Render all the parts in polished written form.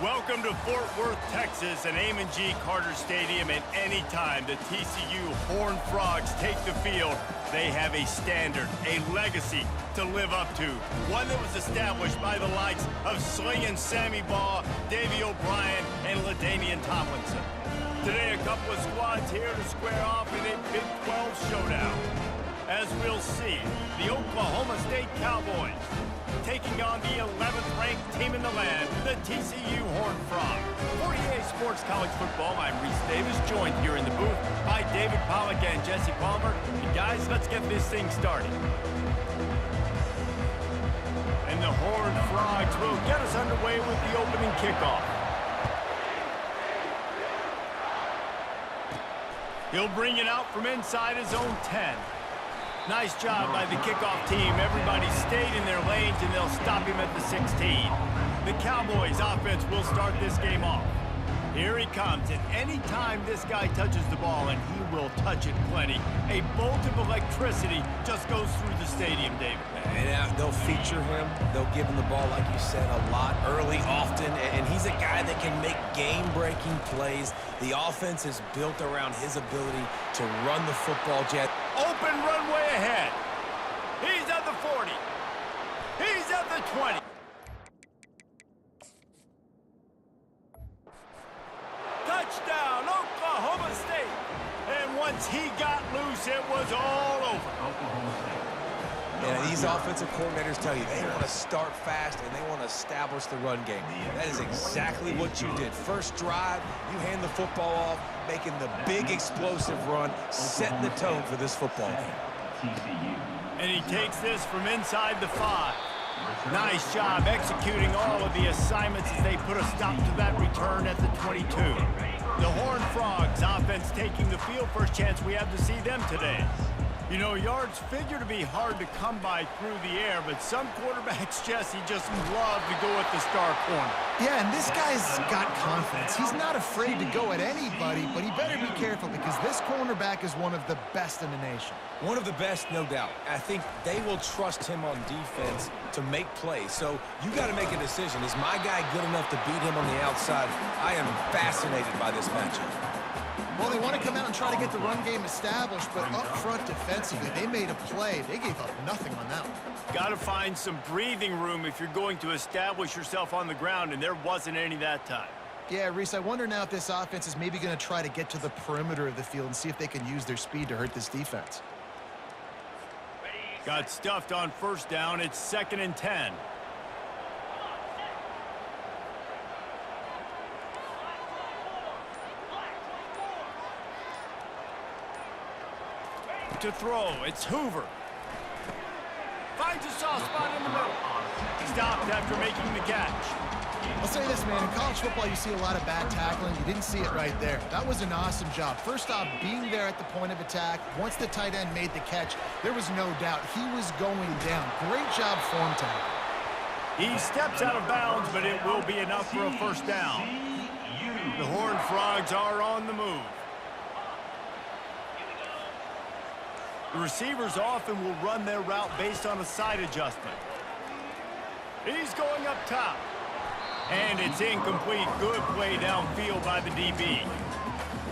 Welcome to Fort Worth, Texas, and Amon G. Carter Stadium. And anytime the TCU Horned Frogs take the field, they have a standard, a legacy to live up to. One that was established by the likes of Slingin' Sammy Baugh, Davey O'Brien, and LaDainian Tomlinson. Today, a couple of squads here to square off in a Big 12 showdown. As we'll see, the Oklahoma State Cowboys taking on the 11th ranked team in the land, the TCU Horned Frogs. For EA Sports College Football, I'm Reese Davis, joined here in the booth by David Pollack and Jesse Palmer. And guys, let's get this thing started. And the Horned Frogs will get us underway with the opening kickoff. He'll bring it out from inside his own 10. Nice job by the kickoff team. Everybody stayed in their lanes, and they'll stop him at the 16. The Cowboys offense will start this game off. Here he comes, and anytime this guy touches the ball, and he will touch it plenty, a bolt of electricity just goes through the stadium, David. And they'll feature him. They'll give him the ball, like you said, a lot, early, often, and he's a guy that can make game-breaking plays. The offense is built around his ability to run the football jet. Open runway ahead. He's at the 40. He's at the 20. Touchdown, Oklahoma State. And once he got loose, it was all over. And these offensive coordinators tell you they want to start fast and they want to establish the run game. That is exactly what you did. First drive, you hand the football off, making the big explosive run, setting the tone for this football game. And he takes this from inside the 5. Nice job executing all of the assignments as they put a stop to that return at the 22. The Horned Frogs offense taking the field. First chance we have to see them today. You know, yards figure to be hard to come by through the air, but some quarterbacks, Jesse, just love to go at the star corner. Yeah, and this guy's got confidence. He's not afraid to go at anybody, but he better be careful because this cornerback is one of the best in the nation. One of the best, no doubt. I think they will trust him on defense to make plays. So you got to make a decision. Is my guy good enough to beat him on the outside? I am fascinated by this matchup. Well, they want to come out and try to get the run game established, but up front defensively, they made a play. They gave up nothing on that one. Got to find some breathing room if you're going to establish yourself on the ground, and there wasn't any that time. Yeah, Reese, I wonder now if this offense is maybe going to try to get to the perimeter of the field and see if they can use their speed to hurt this defense. Got stuffed on first down. It's 2nd and 10. To throw, it's Hoover. Finds a soft spot in the middle. Stopped after making the catch. I'll say this, man, in college football you see a lot of bad tackling. You didn't see it right there. That was an awesome job. First off, being there at the point of attack. Once the tight end made the catch, there was no doubt he was going down. Great job form tackle. He steps out of bounds, but it will be enough for a first down. The Horned Frogs are on the move. The receivers often will run their route based on a side adjustment. He's going up top. And it's incomplete. Good play downfield by the DB.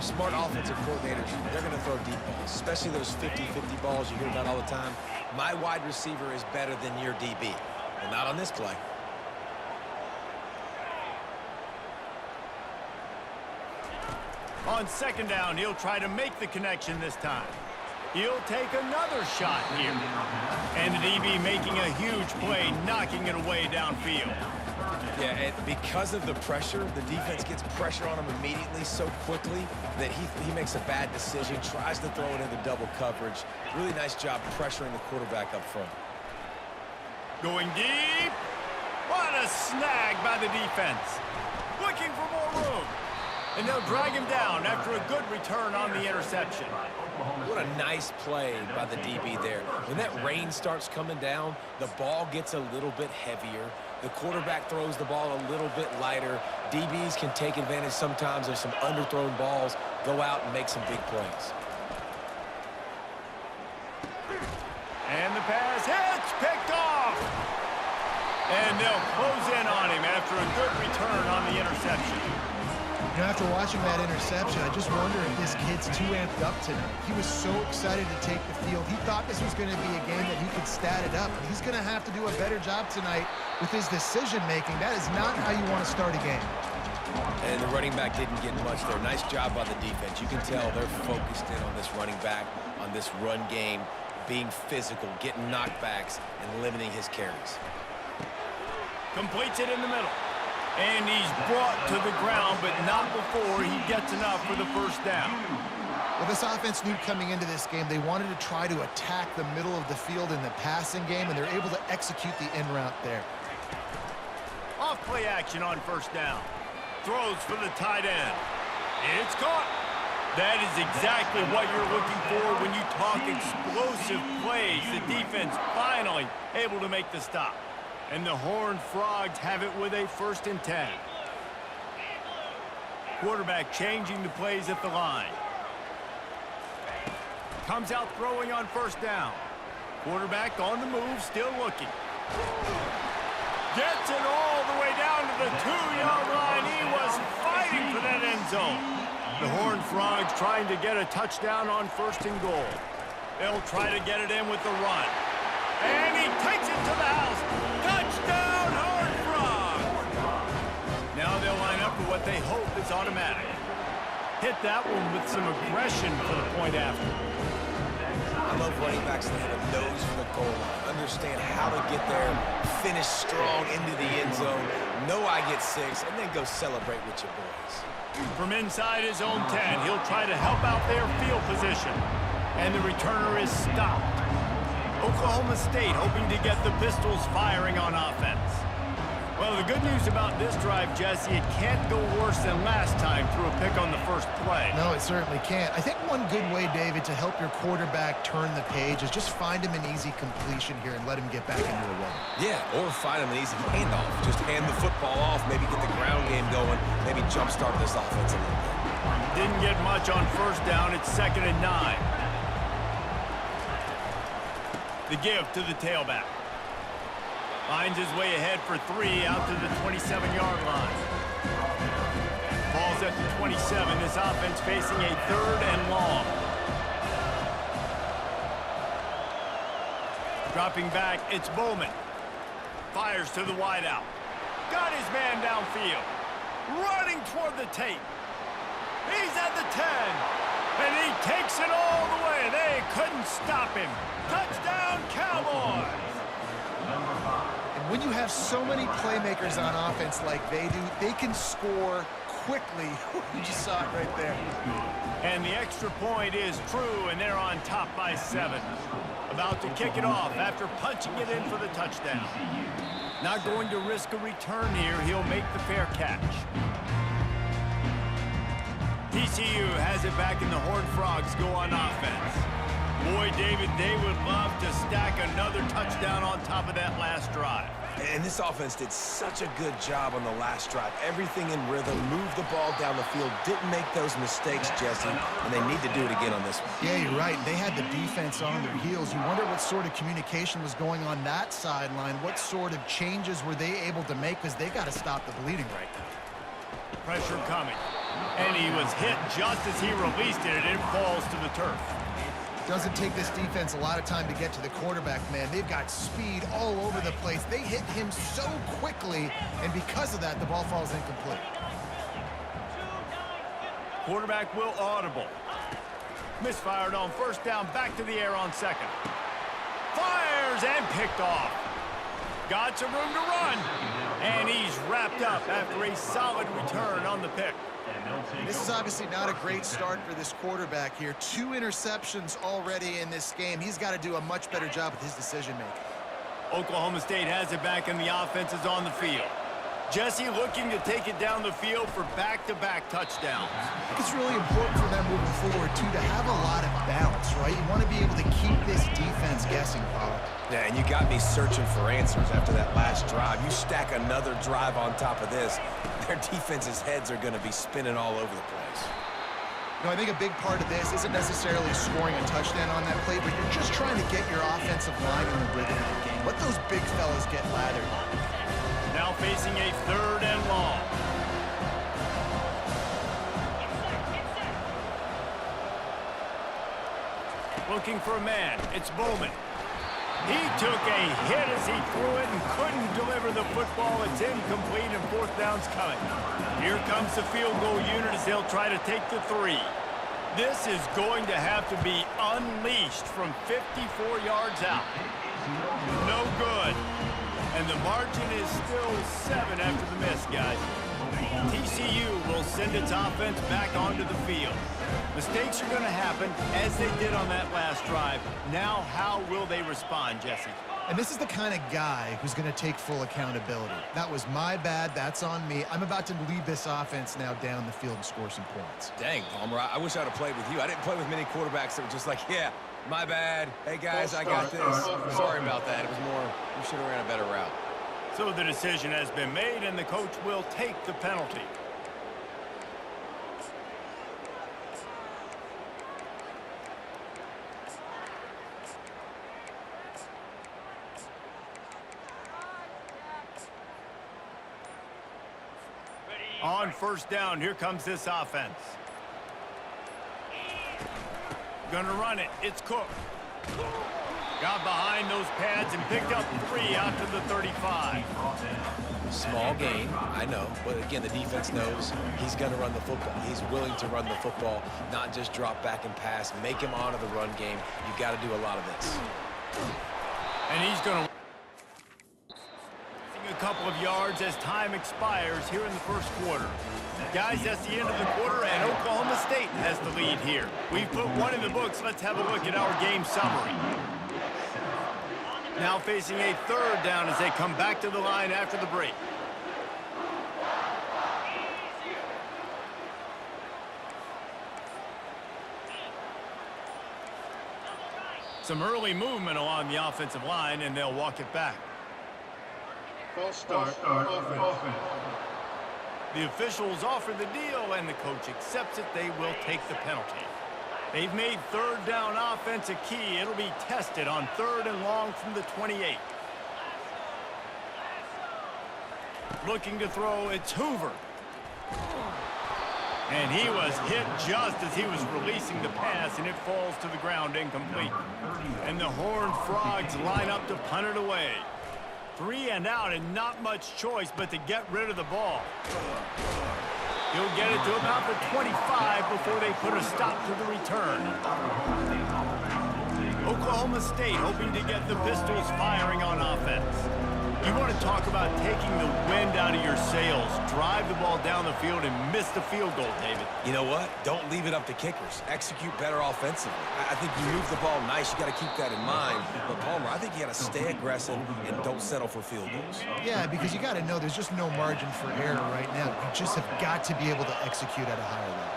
Smart offensive coordinators, they're going to throw deep balls, especially those 50-50 balls you hear about all the time. My wide receiver is better than your DB. Well, not on this play. On 2nd down, he'll try to make the connection this time. He'll take another shot here. And the DB making a huge play, knocking it away downfield. Yeah, and because of the pressure, the defense gets pressure on him immediately so quickly that he makes a bad decision, tries to throw it into double coverage. Really nice job pressuring the quarterback up front. Going deep. What a snag by the defense. Looking for more room. And they'll drag him down after a good return on the interception. What a nice play by the DB there. When that rain starts coming down, the ball gets a little bit heavier. The quarterback throws the ball a little bit lighter. DBs can take advantage sometimes of some underthrown balls, go out and make some big plays. And the pass hits, picked off. And they'll close in on him after a good return on the interception. You know, after watching that interception, I just wonder if this kid's too amped up tonight. He was so excited to take the field. He thought this was going to be a game that he could stat it up. He's going to have to do a better job tonight with his decision-making. That is not how you want to start a game. And the running back didn't get much there. Nice job by the defense. You can tell they're focused in on this running back, on this run game, being physical, getting knockbacks, and limiting his carries. Completes it in the middle. And he's brought to the ground, but not before he gets enough for the first down. Well, this offense knew coming into this game they wanted to try to attack the middle of the field in the passing game, and they're able to execute the in route there. Off play action on first down. Throws for the tight end. It's caught. That is exactly what you're looking for when you talk explosive plays. The defense finally able to make the stop. And the Horned Frogs have it with a 1st and 10. Quarterback changing the plays at the line. Comes out throwing on first down. Quarterback on the move, still looking. Gets it all the way down to the 2-yard line. He was fighting for that end zone. The Horned Frogs trying to get a touchdown on 1st and goal. They'll try to get it in with the run. And he takes it to the house. Touchdown, Horned Frogs! Now they'll line up for what they hope is automatic. Hit that one with some aggression for the point after. I love running backs that have a nose for the goal line. Understand how to get there, finish strong into the end zone, know I get 6, and then go celebrate with your boys. From inside his own 10, he'll try to help out their field position. And the returner is stopped. Oklahoma State hoping to get the Pistols firing on offense. Well, the good news about this drive, Jesse, it can't go worse than last time through a pick on the first play. No, it certainly can't. I think one good way, David, to help your quarterback turn the page is just find him an easy completion here and let him get back into a rhythm. Yeah, or find him an easy handoff. Just hand the football off, maybe get the ground game going, maybe jumpstart this offense a little bit. Didn't get much on first down. It's 2nd and 9. The give to the tailback. Finds his way ahead for 3 out to the 27-yard line. Ball's at the 27. This offense facing a 3rd and long. Dropping back, it's Bowman. Fires to the wideout. Got his man downfield. Running toward the tape. He's at the 10. And he takes it all the way. They couldn't stop him. Touchdown, Cowboys! And when you have so many playmakers on offense like they do, they can score quickly. You just saw it right there. And the extra point is true, and they're on top by 7. About to kick it off after punching it in for the touchdown. Not going to risk a return here. He'll make the fair catch. TCU has it back, and the Horned Frogs go on offense. Boy, David, they would love to stack another touchdown on top of that last drive. And this offense did such a good job on the last drive. Everything in rhythm, moved the ball down the field, didn't make those mistakes, Jesse, and they need to do it again on this one. Yeah, you're right. They had the defense on their heels. You wonder what sort of communication was going on that sideline. What sort of changes were they able to make, because they got to stop the bleeding right now. Pressure coming. And he was hit just as he released it, and it falls to the turf. Doesn't take this defense a lot of time to get to the quarterback, man. They've got speed all over the place. They hit him so quickly, and because of that, the ball falls incomplete. Quarterback will audible. Misfired on first down, back to the air on 2nd. Fires and picked off. Got some room to run. And he's wrapped up after a solid return on the pick. This is obviously not a great start for this quarterback here. 2 interceptions already in this game. He's got to do a much better job with his decision-making. Oklahoma State has it back, and the offense is on the field. Jesse looking to take it down the field for back-to-back touchdowns. I think it's really important for them moving forward, too, to have a lot of balance, right? You want to be able to keep this defense guessing, Paul. Yeah, and you got me searching for answers after that last drive. You stack another drive on top of this, their defense's heads are going to be spinning all over the place. You know, I think a big part of this isn't necessarily scoring a touchdown on that play, but you're just trying to get your offensive line in the rhythm of the game. Let those big fellas get lathered. Now facing a 3rd and long. Looking for a man. It's Bowman. He took a hit as he threw it and couldn't deliver the football. It's incomplete and 4th down's coming. Here comes the field goal unit as they'll try to take the 3. This is going to have to be unleashed from 54 yards out. No good. And the margin is still 7 after the miss, guys. TCU will send its offense back onto the field. Mistakes are going to happen, as they did on that last drive. Now, how will they respond, Jesse? And this is the kind of guy who's going to take full accountability. That was my bad. That's on me. I'm about to lead this offense now down the field and score some points. Dang, Palmer, I wish I'd have played with you. I didn't play with many quarterbacks that were just like, yeah, my bad. Hey, guys, I got this. Sorry about that. It was more, we should have ran a better route. So the decision has been made, and the coach will take the penalty. On 1st down, here comes this offense. Gonna run it. It's Cook. Got behind those pads and picked up 3 out to the 35. Small gain, I know, but again, the defense knows he's going to run the football. He's willing to run the football, not just drop back and pass, make him honor the run game. You've got to do a lot of this. And he's going to a couple of yards as time expires here in the 1st quarter. Guys, that's the end of the quarter, and Oklahoma State has the lead here. We've put 1 in the books. Let's have a look at our game summary. Now facing a 3rd down as they come back to the line after the break. Some early movement along the offensive line, and they'll walk it back. False start offense. The officials offer the deal, and the coach accepts it. They will take the penalty. They've made 3rd down offense a key. It'll be tested on 3rd and long from the 28. Looking to throw, it's Hoover. And he was hit just as he was releasing the pass, and it falls to the ground incomplete. And the Horned Frogs line up to punt it away. 3 and out, and not much choice but to get rid of the ball. He'll get it to about the 25 before they put a stop to the return. Oklahoma State hoping to get the Pistols firing on offense. You want to talk about taking the wind out of your sails. Drive the ball down the field and miss the field goal, David. You know what? Don't leave it up to kickers. Execute better offensively. I think you move the ball nice. You got to keep that in mind. But, Palmer, I think you got to stay aggressive and don't settle for field goals. Yeah, because you got to know there's just no margin for error right now. You just have got to be able to execute at a higher level.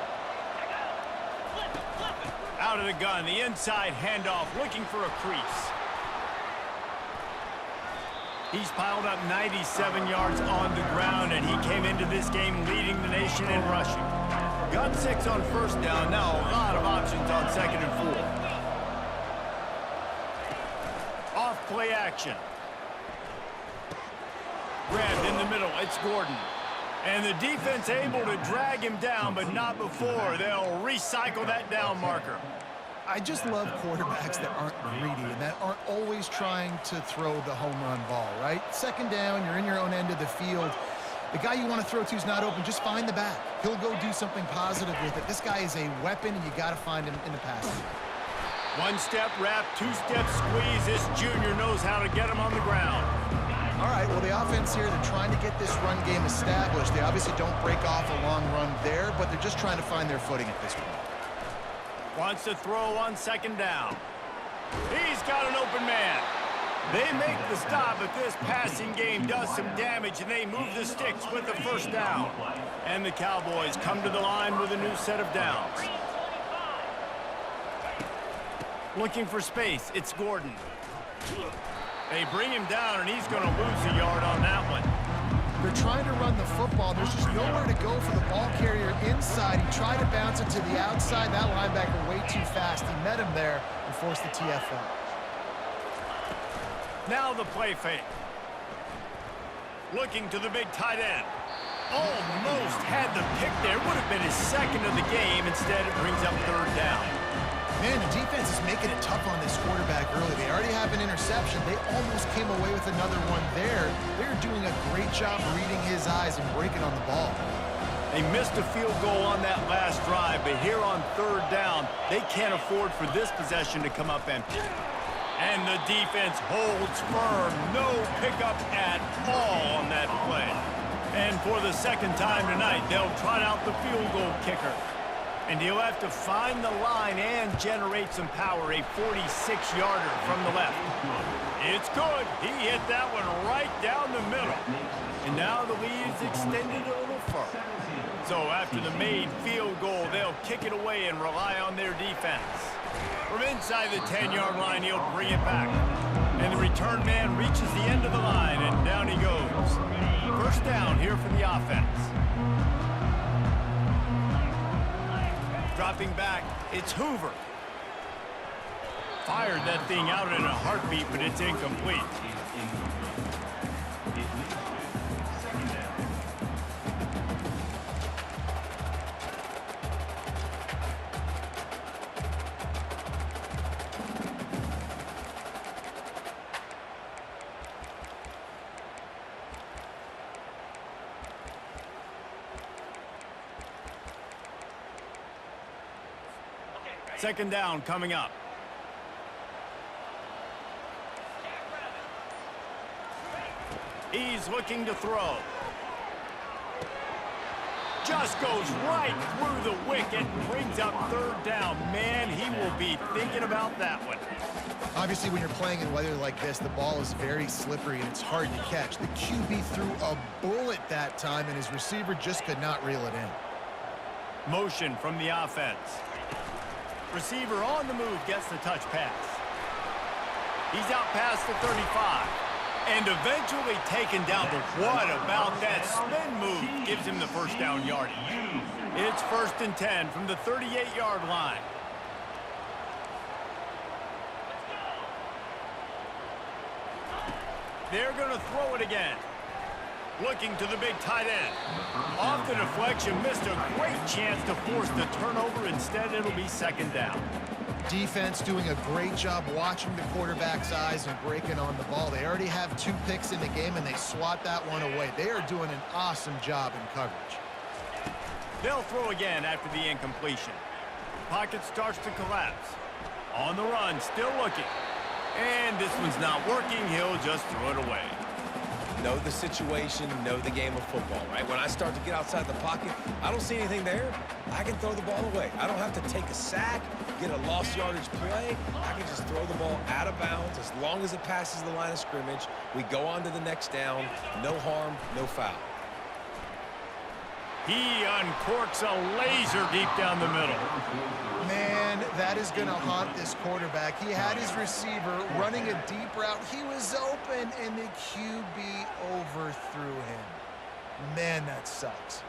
Out of the gun, the inside handoff, looking for a crease. He's piled up 97 yards on the ground, and he came into this game leading the nation in rushing. Got 6 on 1st down. Now a lot of options on 2nd and 4. Off play action. Grabbed in the middle. It's Gordon. And the defense able to drag him down, but not before. They'll recycle that down marker. I just love quarterbacks that aren't greedy and that aren't always trying to throw the home run ball, right? 2nd down, you're in your own end of the field. The guy you want to throw to is not open. Just find the back. He'll go do something positive with it. This guy is a weapon, and you got to find him in the passing game. 1-step wrap, 2-step squeeze. This junior knows how to get him on the ground. All right, well, the offense here, they're trying to get this run game established. They obviously don't break off a long run there, but they're just trying to find their footing at this point. Wants to throw on 2nd down. He's got an open man. They make the stop, but this passing game does some damage, and they move the sticks with the 1st down. And the Cowboys come to the line with a new set of downs. Looking for space, it's Gordon. They bring him down, and he's going to lose a yard on that one. They're trying to run the football. There's just nowhere to go for the ball carrier inside. He tried to bounce it to the outside. That linebacker way too fast. He met him there and forced the TFL. Now the play fake. Looking to the big tight end. Almost had the pick there. Would have been his second of the game. Instead, it brings up third down. Man, the defense is making it tough on this quarterback early. They already have an interception. They almost came away with another one there. They're doing a great job reading his eyes and breaking on the ball. They missed a field goal on that last drive, but here on third down, they can't afford for this possession to come up empty. And the defense holds firm. No pickup at all on that play. And for the second time tonight, they'll trot out the field goal kicker. And he'll have to find the line and generate some power, a 46-yarder from the left. It's good. He hit that one right down the middle. And now the lead is extended a little further. So after the made field goal, they'll kick it away and rely on their defense. From inside the 10-yard line, he'll bring it back. And the return man reaches the end of the line, and down he goes. First down here for the offense. Dropping back, it's Hoover. Fired that thing out in a heartbeat, but it's incomplete. Second down coming up. He's looking to throw. Just goes right through the wicket, brings up third down. Man, he will be thinking about that one. Obviously, when you're playing in weather like this, the ball is very slippery and it's hard to catch. The QB threw a bullet that time, and his receiver just could not reel it in. Motion from the offense. Receiver on the move gets the touch pass. He's out past the 35 and eventually taken down. But what about that spin move? Gives him the first down yardage. It's 1st and 10 from the 38-yard line. They're going to throw it again. Looking to the big tight end. Off the deflection, missed a great chance to force the turnover. Instead, it'll be second down. Defense doing a great job watching the quarterback's eyes and breaking on the ball. They already have 2 picks in the game, and they swat that one away. They are doing an awesome job in coverage. They'll throw again after the incompletion. Pocket starts to collapse. On the run, still looking. And this one's not working. He'll just throw it away. Know the situation, know the game of football, right? When I start to get outside the pocket, I don't see anything there. I can throw the ball away. I don't have to take a sack, get a lost yardage play. I can just throw the ball out of bounds as long as it passes the line of scrimmage. We go on to the next down. No harm, no foul. He uncorks a laser deep down the middle. Man, that is going to haunt this quarterback. He had his receiver running a deep route. He was open, and the QB overthrew him. Man, that sucks.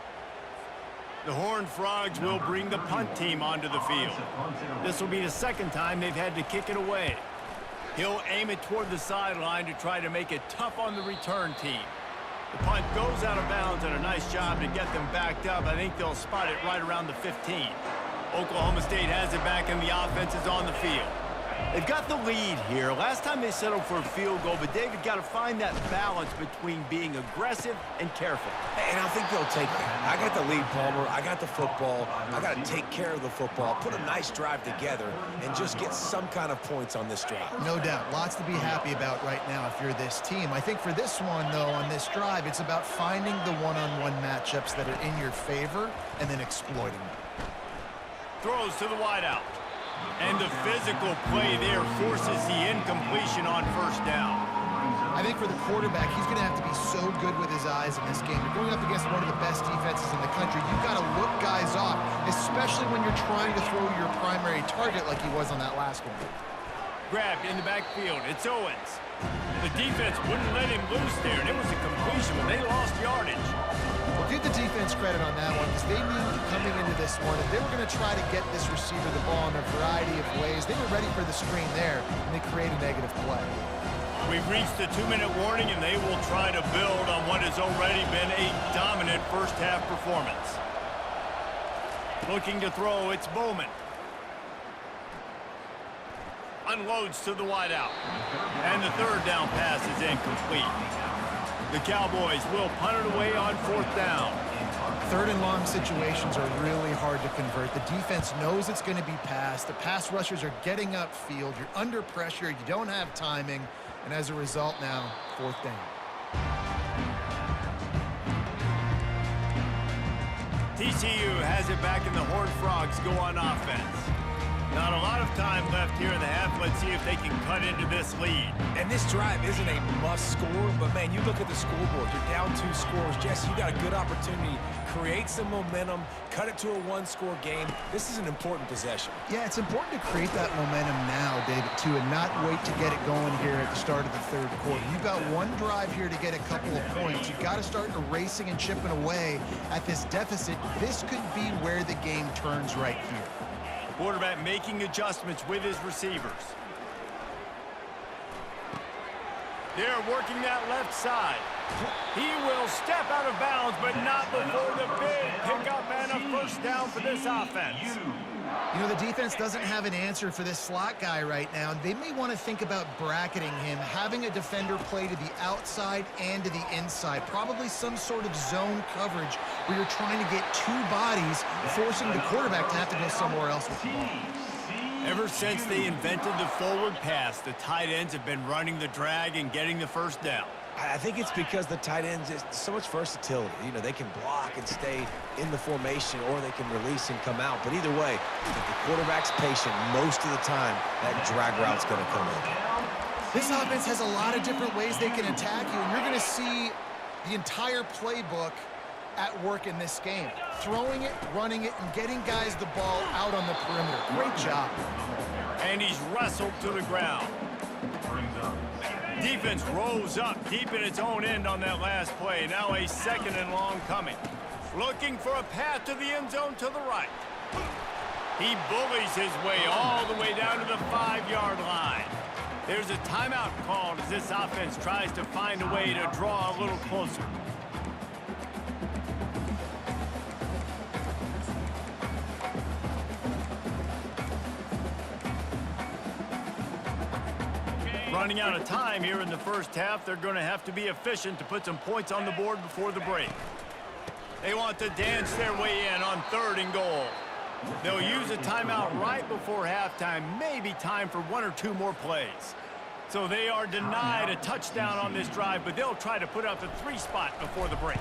The Horned Frogs will bring the punt team onto the field. This will be the second time they've had to kick it away. He'll aim it toward the sideline to try to make it tough on the return team. The punt goes out of bounds, and a nice job to get them backed up. I think they'll spot it right around the 15. Oklahoma State has it back, and the offense is on the field. They've got the lead here. Last time they settled for a field goal, but David got to find that balance between being aggressive and careful. And I think they'll take that. I got the lead, Palmer. I got the football. I got to take care of the football, put a nice drive together, and just get some kind of points on this drive. No doubt. Lots to be happy about right now if you're this team. I think for this one, though, on this drive, it's about finding the one-on-one matchups that are in your favor and then exploiting them. Throws to the wideout. And the physical play there forces the incompletion on first down. I think for the quarterback, he's going to have to be so good with his eyes in this game. You're going up against one of the best defenses in the country. You've got to look guys off, especially when you're trying to throw your primary target like he was on that last one. Grabbed in the backfield. It's Owens. The defense wouldn't let him loose there, and it was a completion, but they lost yardage. Well, give the defense credit on that one because they knew coming into this one that they were going to try to get this receiver the ball in a variety of ways. They were ready for the screen there, and they create a negative play. We've reached the 2-minute warning, and they will try to build on what has already been a dominant first-half performance. Looking to throw, it's Bowman. Unloads to the wideout. And the third down pass is incomplete. The Cowboys will punt it away on 4th down. 3rd and long situations are really hard to convert. The defense knows it's going to be passed. The pass rushers are getting upfield. You're under pressure. You don't have timing. And as a result now, 4th down. TCU has it back in the Horned Frogs go on offense. Not a lot of time left here in the half. Let's see if they can cut into this lead. And this drive isn't a must score, but man, you look at the scoreboard, you're down 2 scores. Jesse, you got a good opportunity. Create some momentum, cut it to a 1-score game. This is an important possession. Yeah, it's important to create that momentum now, David, too, and not wait to get it going here at the start of the 3rd quarter. You've got one drive here to get a couple of points. You've got to start erasing and chipping away at this deficit. This could be where the game turns right here. Quarterback making adjustments with his receivers. They're working that left side. He will step out of bounds, but not before the big pickup and a first down for this offense. You know, the defense doesn't have an answer for this slot guy right now. They may want to think about bracketing him, having a defender play to the outside and to the inside. Probably some sort of zone coverage where you're trying to get 2 bodies, forcing the quarterback to have to go somewhere else with the ball. Ever since they invented the forward pass, the tight ends have been running the drag and getting the first down. I think it's because the tight ends is so much versatility. You know, they can block and stay in the formation, or they can release and come out. But either way, if the quarterback's patient, most of the time, that drag route's going to come in. This offense has a lot of different ways they can attack you, and you're going to see the entire playbook at work in this game. Throwing it, running it, and getting guys the ball out on the perimeter. Great job. And he's wrestled to the ground. Defense rose up deep in its own end on that last play. Now a 2nd and long coming. Looking for a path to the end zone to the right. He bullies his way all the way down to the 5-yard line. There's a timeout called as this offense tries to find a way to draw a little closer. Running out of time here in the first half. They're going to have to be efficient to put some points on the board before the break. They want to dance their way in on 3rd and goal. They'll use a timeout right before halftime, maybe time for 1 or 2 more plays. So they are denied a touchdown on this drive, but they'll try to put up the 3 spot before the break.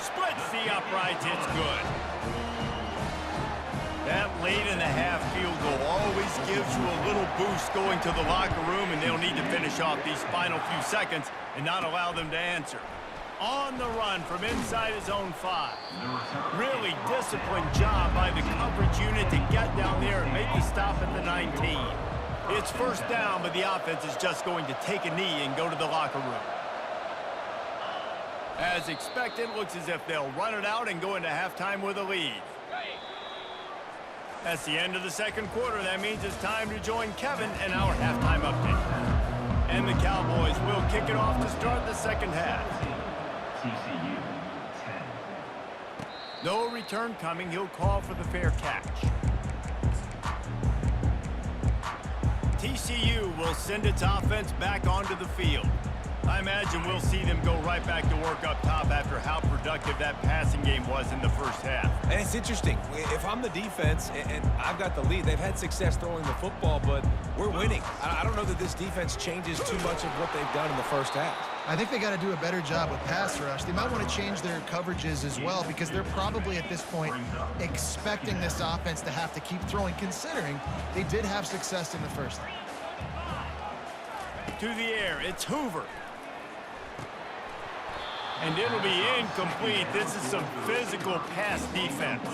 Splits the uprights, it's good. That late in the half field goal always gives you a little boost going to the locker room, and they'll need to finish off these final few seconds and not allow them to answer. On the run from inside his own 5. Really disciplined job by the coverage unit to get down there and make the stop at the 19. It's first down, but the offense is just going to take a knee and go to the locker room. As expected, looks as if they'll run it out and go into halftime with a lead. That's the end of the 2nd quarter. That means it's time to join Kevin and our halftime update. And the Cowboys will kick it off to start the 2nd half. TCU 10. No return coming. He'll call for the fair catch. TCU will send its offense back onto the field. I imagine we'll see them go right back to work up top after how productive that passing game was in the first half. And it's interesting. If I'm the defense and I've got the lead, they've had success throwing the football, but we're winning. I don't know that this defense changes too much of what they've done in the first half. I think they got to do a better job with pass rush. They might want to change their coverages as well, because they're probably at this point expecting this offense to have to keep throwing, considering they did have success in the first half. To the air, it's Hoover. And it'll be incomplete. This is some physical pass defense.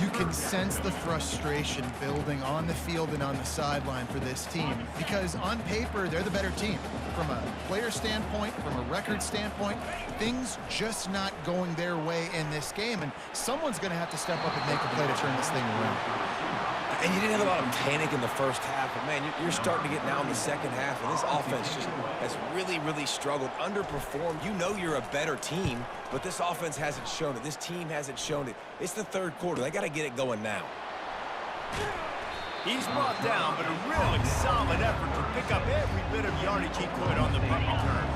You can sense the frustration building on the field and on the sideline for this team because on paper, they're the better team. From a player standpoint, from a record standpoint, things just not going their way in this game, and someone's going to have to step up and make a play to turn this thing around. And you didn't have a lot of panic in the first half, but, man, you're starting to get now in the second half, and this offense just has really, really struggled, underperformed. You know you're a better team, but this offense hasn't shown it. This team hasn't shown it. It's the third quarter. They got to get it going now. He's brought down, but a really solid effort to pick up every bit of yardage he could on the punt return.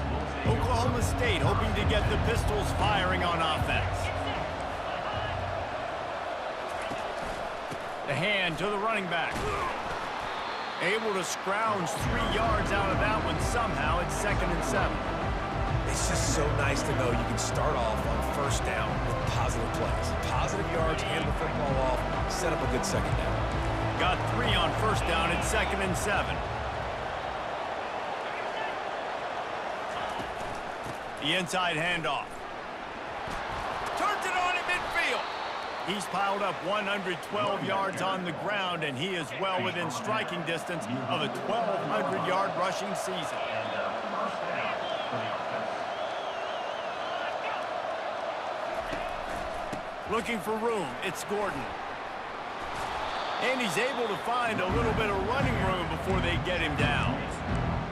Oklahoma State hoping to get the Pistols firing on offense. The hand to the running back. Able to scrounge 3 yards out of that one somehow. It's 2nd and 7. It's just so nice to know you can start off on first down with positive plays. Positive yards, hand the football off, set up a good second down. Got 3 on first down. It's 2nd and 7. The inside handoff. Turns it on in midfield. He's piled up 112 yards on the ground, and he is well within striking distance of a 1,200-yard rushing season. Looking for room. It's Gordon. And he's able to find a little bit of running room before they get him down.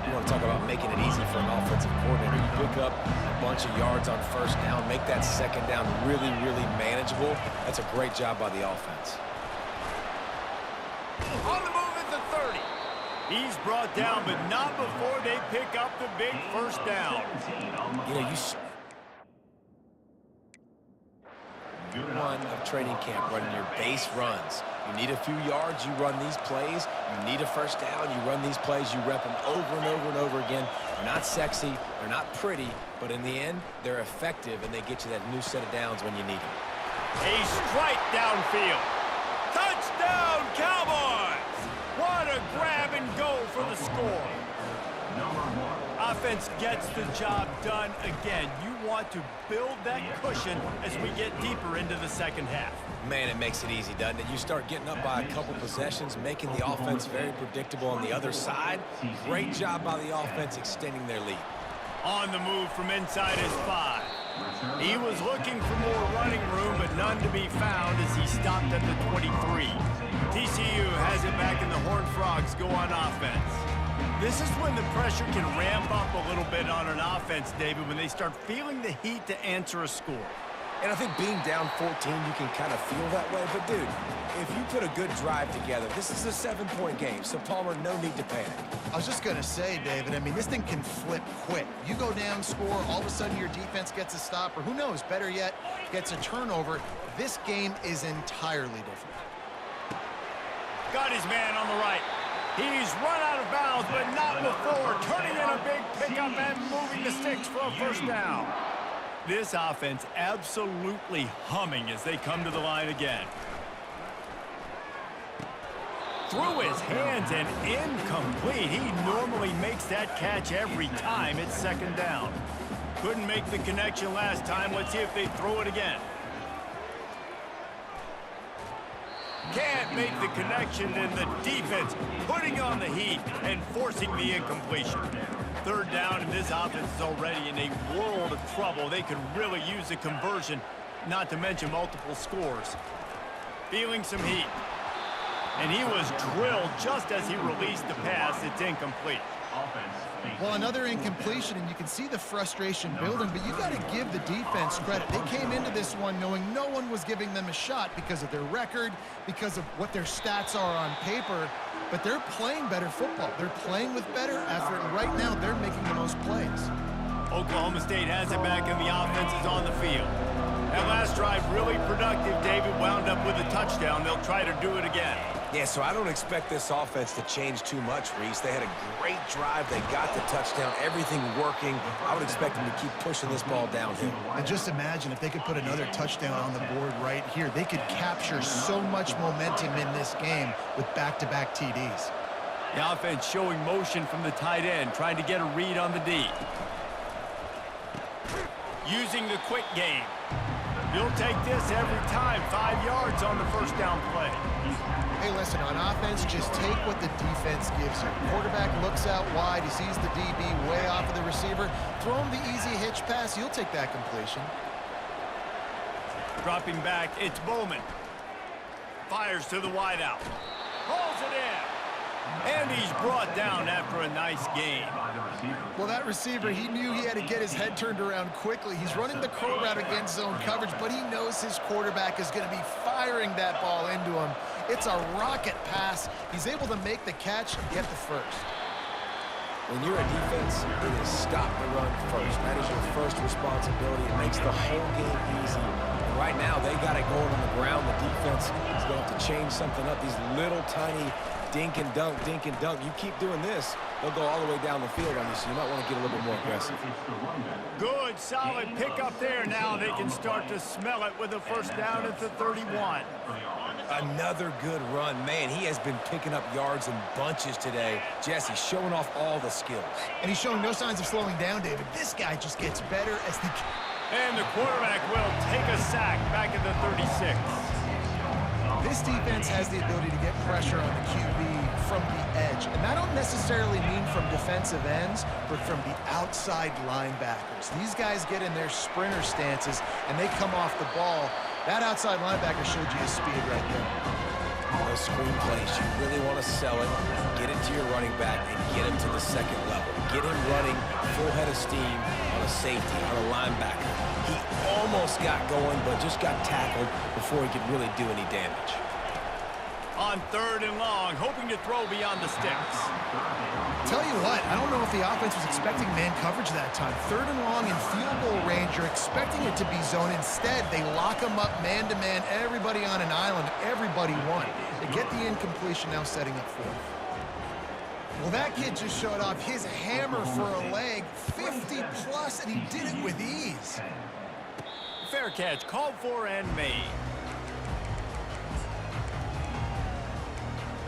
You want to talk about making it easy for an offensive coordinator. You pick up a bunch of yards on first down, make that second down really, really manageable. That's a great job by the offense. On the move at the 30. He's brought down, but not before they pick up the big first down. You know, one of training camp running your base runs. You need a few yards, you run these plays. You need a first down, you run these plays. You rep them over and over and over again. They're not sexy, they're not pretty, but in the end, they're effective, and they get you that new set of downs when you need them. A strike downfield. Touchdown, Cowboys! What a grab and go for the score. Offense gets the job done again. You want to build that cushion as we get deeper into the second half. Man, it makes it easy, doesn't it? You start getting up by a couple possessions, making the offense very predictable on the other side. Great job by the offense extending their lead. On the move from inside his 5. He was looking for more running room, but none to be found as he stopped at the 23. TCU has it back, and the Horned Frogs go on offense. This is when the pressure can ramp up a little bit on an offense, David, when they start feeling the heat to answer a score. And I think being down 14, you can kind of feel that way. But, dude, if you put a good drive together, this is a 7-point game. So, Palmer, no need to panic. I was just going to say, David, I mean, this thing can flip quick. You go down, score, all of a sudden your defense gets a stop, or who knows, better yet, gets a turnover. This game is entirely different. Got his man on the right. He's run out of bounds, but not before turning in a big pickup and moving the sticks for a first down. This offense absolutely humming as they come to the line again. Through his hands and incomplete. He normally makes that catch every time. It's 2nd down. Couldn't make the connection last time. Let's see if they throw it again. Can't make the connection, and the defense putting on the heat and forcing the incompletion. 3rd down, and this offense is already in a world of trouble. They could really use a conversion, not to mention multiple scores. Feeling some heat. And he was drilled just as he released the pass. It's incomplete. Well, another incompletion, and you can see the frustration building, but you got to give the defense credit. They came into this one knowing no one was giving them a shot because of their record, because of what their stats are on paper, but they're playing better football. They're playing with better effort, and right now they're making the most plays. Oklahoma State has it back, and the offense is on the field. That last drive really productive. David wound up with a touchdown. They'll try to do it again. Yeah, so I don't expect this offense to change too much, Reese. They had a great drive. They got the touchdown, everything working. I would expect them to keep pushing this ball downhill. And just imagine if they could put another touchdown on the board right here. They could capture so much momentum in this game with back-to-back TDs. The offense showing motion from the tight end, trying to get a read on the D. using the quick game. You'll take this every time. 5 yards on the first down play. Hey, listen, on offense, just take what the defense gives you. Quarterback looks out wide. He sees the DB way off of the receiver. Throw him the easy hitch pass. You'll take that completion. Dropping back, it's Bowman. Fires to the wideout. Rolls it in. And he's brought down after a nice gain. Well, that receiver, he knew he had to get his head turned around quickly. He's running the curl route against zone coverage, but he knows his quarterback is going to be firing that ball into him. It's a rocket pass. He's able to make the catch and get the first. When you're a defense, it is stop the run first. That is your first responsibility. It makes the whole game easy. And right now, they got it going on the ground. The defense is going to have to change something up. These little tiny dink and dunk, dink and dunk. You keep doing this, they'll go all the way down the field on you, so you might want to get a little bit more aggressive. Good, solid pickup there. Now they can start to smell it with a first down at the 31. Another good run. Man, he has been picking up yards in bunches today. Jesse showing off all the skills. And he's showing no signs of slowing down, David. This guy just gets better as the... And the quarterback will take a sack back at the 36. This defense has the ability to get pressure on the QB from the edge. And I don't necessarily mean from defensive ends, but from the outside linebackers. These guys get in their sprinter stances, and they come off the ball. That outside linebacker showed you his speed right there. Those screen plays, you really want to sell it, get it to your running back, and get him to the second level. Get him running full head of steam on a safety, on a linebacker. He almost got going, but just got tackled before he could really do any damage. On 3rd and long, hoping to throw beyond the sticks. Tell you what, I don't know if the offense was expecting man coverage that time. 3rd and long in field goal range, you're expecting it to be zone. Instead, they lock them up man-to-man, everybody on an island, everybody won. They get the incompletion, now setting up 4th. Well, that kid just showed off his hammer for a leg, 50-plus, and he did it with ease. Fair catch, called for and made.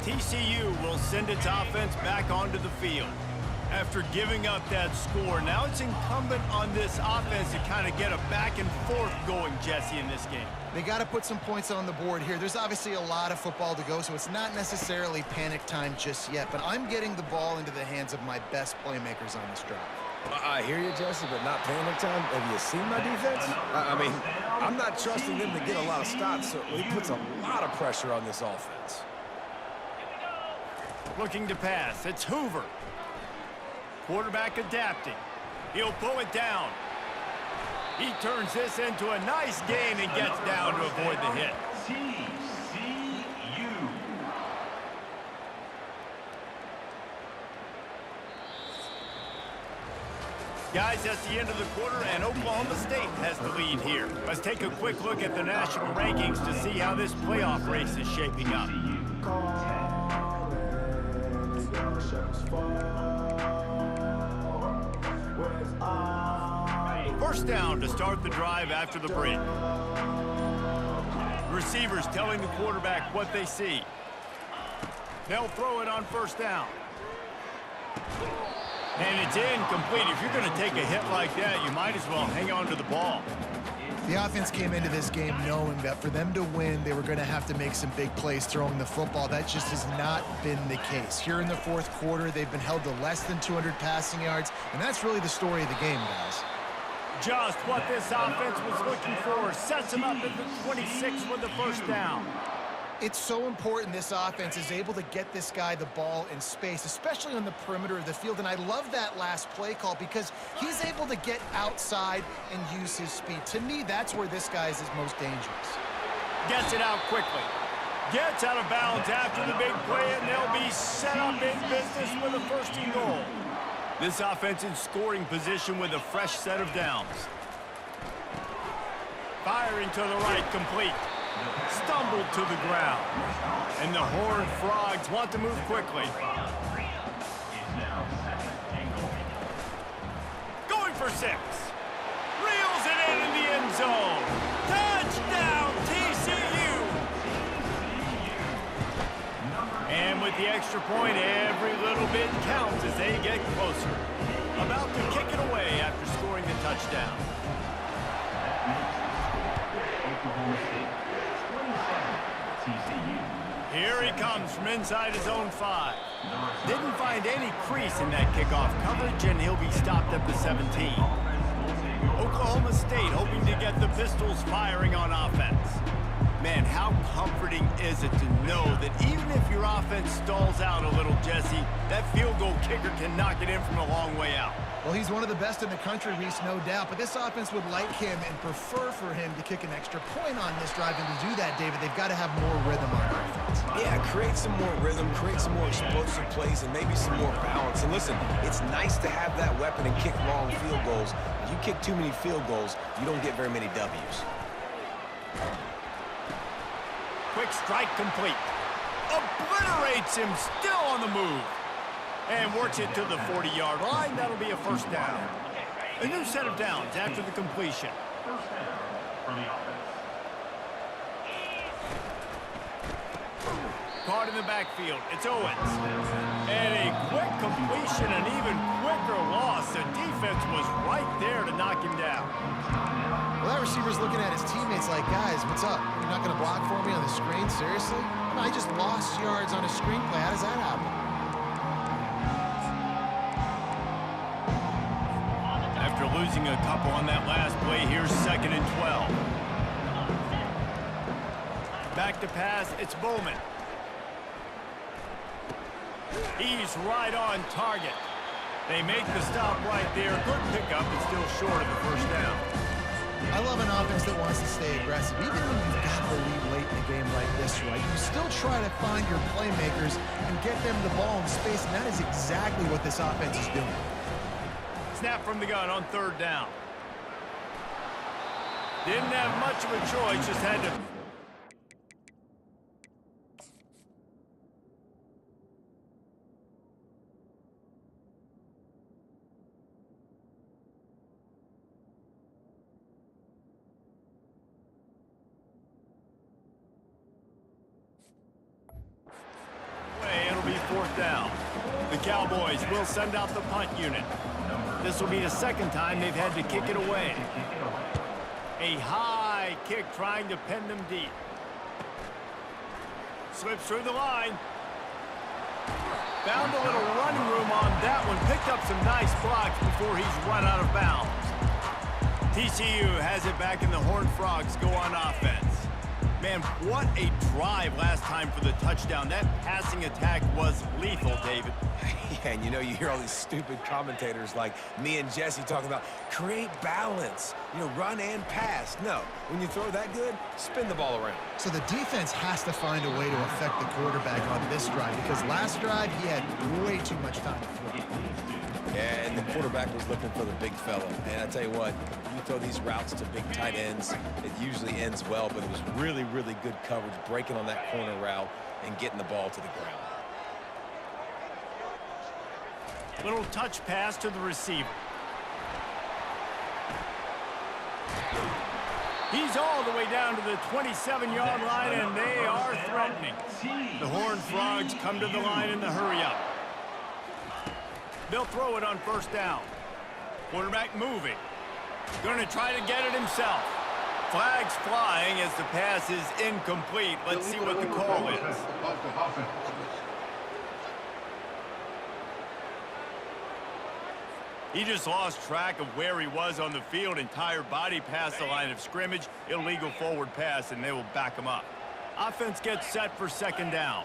TCU will send its offense back onto the field. After giving up that score, now it's incumbent on this offense to kind of get a back and forth going, Jesse, in this game. They got to put some points on the board here. There's obviously a lot of football to go, so it's not necessarily panic time just yet, but I'm getting the ball into the hands of my best playmakers on this drive. I hear you, Jesse, but not panic time. Have you seen my defense? I mean, I'm not trusting them to get a lot of stops, so he puts a lot of pressure on this offense. Looking to pass, it's Hoover. Quarterback adapting. He'll pull it down. He turns this into a nice gain and gets down to avoid the hit. TCU. Guys, that's the end of the quarter, and Oklahoma State has the lead here. Let's take a quick look at the national rankings to see how this playoff race is shaping up. First down to start the drive after the break. Receivers telling the quarterback what they see. They'll throw it on first down. And it's incomplete. If you're going to take a hit like that, you might as well hang on to the ball. The offense came into this game knowing that for them to win, they were going to have to make some big plays throwing the football. That just has not been the case. Here in the 4th quarter, they've been held to less than 200 passing yards, and that's really the story of the game, guys. Just what this offense was looking for. Sets him up at the 26 with the first down. It's so important this offense is able to get this guy the ball in space, especially on the perimeter of the field. And I love that last play call because he's able to get outside and use his speed. To me, that's where this guy is his most dangerous. Gets it out quickly. Gets out of bounds after the big play, and they'll be set up in business with a 1st and goal. This offense in scoring position with a fresh set of downs. Firing to the right, complete. Stumbled to the ground. And the Horned Frogs want to move quickly. Going for 6. Reels it in the end zone. Touchdown, TCU! And with the extra point, every little bit counts as they get closer. About to kick it away after scoring the touchdown. Here he comes from inside his own 5. Didn't find any crease in that kickoff coverage, and he'll be stopped at the 17. Oklahoma State hoping to get the Pistols firing on offense. Man, how comforting is it to know that even if your offense stalls out a little, Jesse, that field goal kicker can knock it in from a long way out. Well, he's one of the best in the country, Reese, no doubt. But this offense would like him and prefer for him to kick an extra point on this drive. And to do that, David, they've got to have more rhythm on offense. Yeah, create some more rhythm, create some more explosive plays, and maybe some more balance. And listen, it's nice to have that weapon and kick long field goals. If you kick too many field goals, you don't get very many W's. Quick strike complete. Obliterates him, still on the move. And works it to the 40-yard line. That'll be a first down. A new set of downs after the completion. First down for the offense. Caught in the backfield. It's Owens. And a quick completion, an even quicker loss. The defense was right there to knock him down. Well, that receiver's looking at his teammates like, guys, what's up? You're not going to block for me on the screen? Seriously? I just lost yards on a screen play. How does that happen? After losing a couple on that last play, here's 2nd and 12. Back to pass, it's Bowman. He's right on target. They make the stop right there. Good pickup, but still short of the first down. I love an offense that wants to stay aggressive. Even when you've got the lead late in a game like this, right, you still try to find your playmakers and get them the ball in space, and that is exactly what this offense is doing. Snap from the gun on 3rd down. Didn't have much of a choice, just had to... It'll be 4th down. The Cowboys will send out the punt unit. This will be the 2nd time they've had to kick it away. A high kick trying to pin them deep. Slips through the line. Found a little running room on that one. Picked up some nice blocks before he's run out of bounds. TCU has it back in the Horned Frogs go on offense. Man, what a drive last time for the touchdown. That passing attack was lethal, David. Yeah, and you know, you hear all these stupid commentators like me and Jesse talking about create balance, you know, run and pass. No, when you throw that good, spin the ball around. So the defense has to find a way to affect the quarterback on this drive, because last drive he had way too much time to throw. Yeah, and the quarterback was looking for the big fella. And I tell you what, you throw these routes to big tight ends, it usually ends well, but it was really, really good coverage, breaking on that corner route and getting the ball to the ground. Little touch pass to the receiver. He's all the way down to the 27-yard line, and they are threatening. The Horned Frogs come to the line in the hurry-up. They'll throw it on 1st down. Quarterback moving. Going to try to get it himself. Flags flying as the pass is incomplete. Let's see what the call is. He just lost track of where he was on the field. Entire body past the line of scrimmage. Illegal forward pass, and they will back him up. Offense gets set for 2nd down.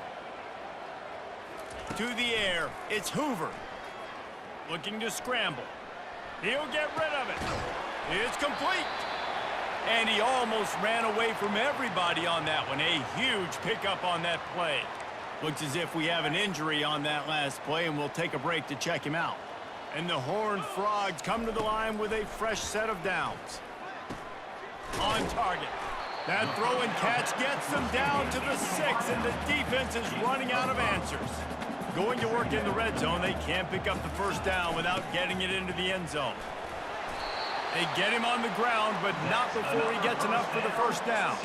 To the air, it's Hoover. Looking to scramble. He'll get rid of it. It's complete. And he almost ran away from everybody on that one. A huge pickup on that play. Looks as if we have an injury on that last play, and we'll take a break to check him out. And the Horned Frogs come to the line with a fresh set of downs. On target. That throw and catch gets them down to the 6, and the defense is running out of answers. Going to work in the red zone, they can't pick up the 1st down without getting it into the end zone. They get him on the ground, but not before he gets enough for the first down.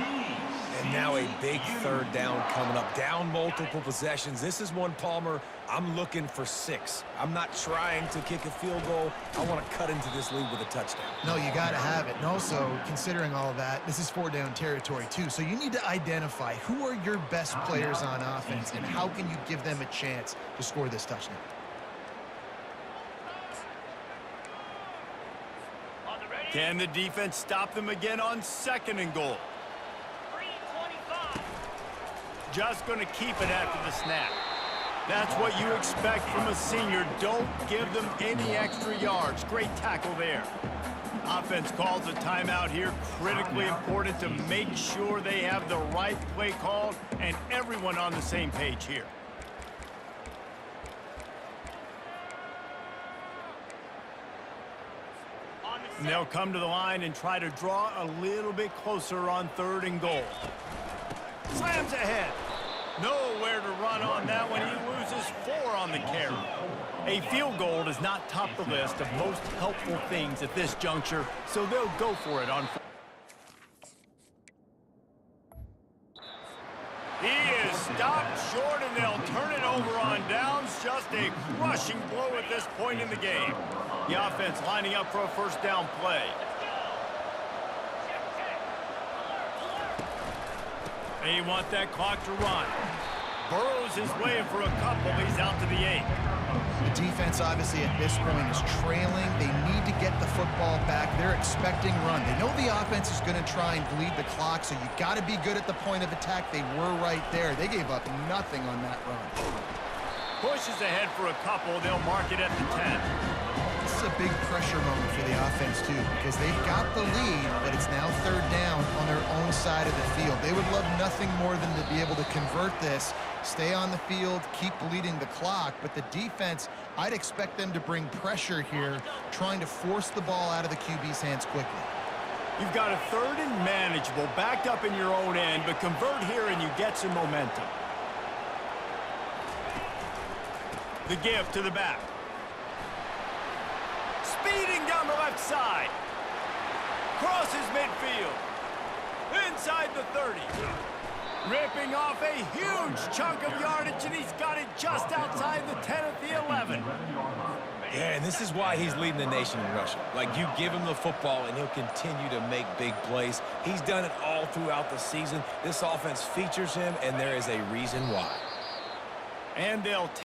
And now a big third down coming up. Down multiple possessions. This is one, Palmer, I'm looking for 6. I'm not trying to kick a field goal. I want to cut into this lead with a touchdown. No, you got to have it. And also, considering all of that, this is 4-down territory, too. So you need to identify who are your best players on offense and how can you give them a chance to score this touchdown. Can the defense stop them again on 2nd and goal? Just going to keep it after the snap. That's what you expect from a senior. Don't give them any extra yards. Great tackle there. Offense calls a timeout here. Critically important to make sure they have the right play called and everyone on the same page here. And they'll come to the line and try to draw a little bit closer on 3rd and goal. Slams ahead. Nowhere to run on that one. He loses 4 on the carry. A field goal does not top the list of most helpful things at this juncture, so they'll go for it on. He is stopped short, and they'll turn it over on downs. Just a crushing blow at this point in the game. The offense lining up for a first down play. They want that clock to run. Burrows his way for a couple. He's out to the 8. The defense, obviously, at this point is trailing. They need to get the football back. They're expecting run. They know the offense is going to try and bleed the clock, so you got to be good at the point of attack. They were right there. They gave up nothing on that run. Pushes ahead for a couple. They'll mark it at the 10. This is a big pressure moment for the offense, too, because they've got the lead, but it's now 3rd down on their own side of the field. They would love nothing more than to be able to convert this, stay on the field, keep bleeding the clock, but the defense, I'd expect them to bring pressure here, trying to force the ball out of the QB's hands quickly. You've got a 3rd and manageable, backed up in your own end, but convert here and you get some momentum. The give to the back. Speeding down the left side. Crosses midfield. Inside the 30. Ripping off a huge chunk of yardage, and he's got it just outside the 10 at the 11. Yeah, and this is why he's leading the nation in rushing. Like, you give him the football, and he'll continue to make big plays. He's done it all throughout the season. This offense features him, and there is a reason why. And they'll